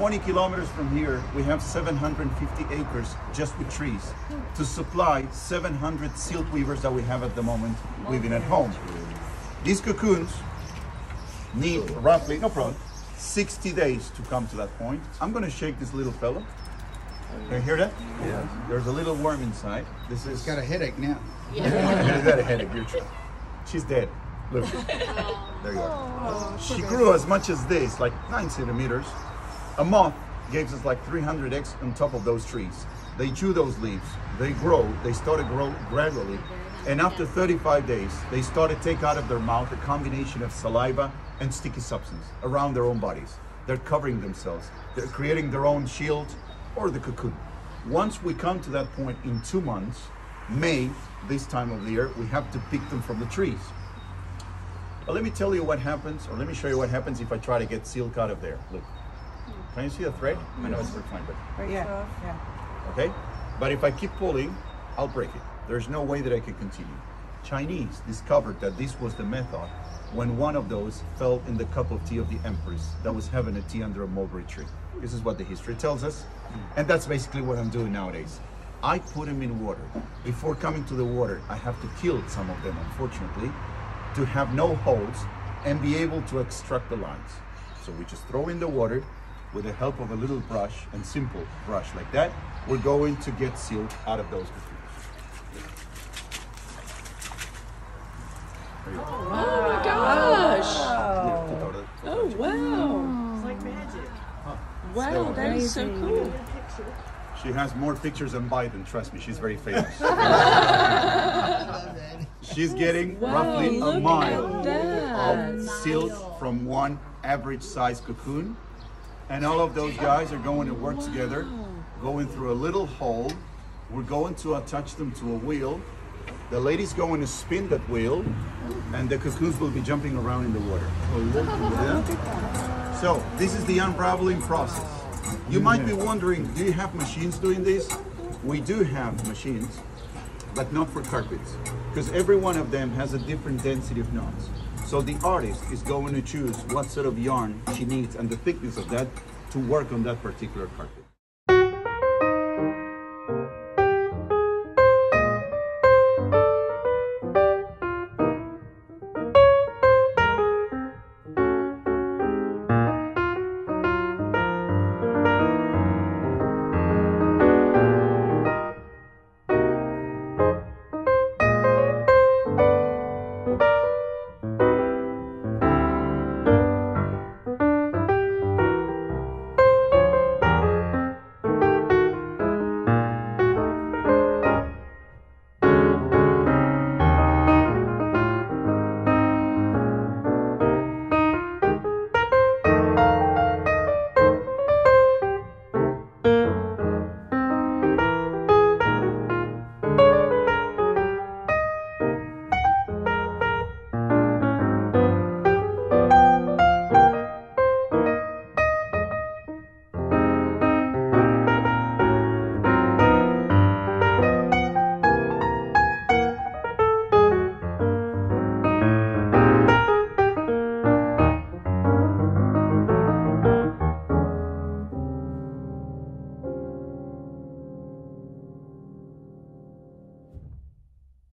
20 kilometers from here, we have 750 acres just with trees to supply 700 silk weavers that we have at the moment weaving at home. These cocoons need roughly, no problem, 60 days to come to that point. I'm going to shake this little fellow. Can you hear that? Yeah. There's a little worm inside. This is. It's got a headache now. Yeah. He's got a headache. She's dead. Look. There you go. She grew as much as this, like 9 centimeters. A moth gives us like 300 eggs on top of those trees. They chew those leaves. They grow. They start to grow gradually. And after 35 days, they start to take out of their mouth a combination of saliva and sticky substance around their own bodies. They're covering themselves. They're creating their own shield or the cocoon. Once we come to that point in 2 months, May, this time of the year, we have to pick them from the trees. But let me tell you what happens, or let me show you what happens if I try to get silk out of there. Look, can you see the thread? I know it's very fine, but Yeah. okay? But if I keep pulling, I'll break it. There's no way that I can continue. Chinese discovered that this was the method when one of those fell in the cup of tea of the empress that was having a tea under a mulberry tree. This is what the history tells us. And that's basically what I'm doing nowadays. I put them in water. Before coming to the water, I have to kill some of them, unfortunately, to have no holes and be able to extract the lines. So we just throw in the water with the help of a little brush, and simple brush like that, we're going to get silk out of those cocoons. Oh my gosh! Oh wow! It's like magic. Wow, that is so cool. She has more pictures than Biden, trust me, she's very famous. She's getting roughly a mile of silk from one average size cocoon. And all of those guys are going to work together, going through a little hole. We're going to attach them to a wheel. The lady's going to spin that wheel, and the cocoons will be jumping around in the water. Yeah? So this is the unraveling process. You might be wondering, do you have machines doing this? We do have machines, but not for carpets, because every one of them has a different density of knots. So the artist is going to choose what sort of yarn she needs and the thickness of that to work on that particular carpet.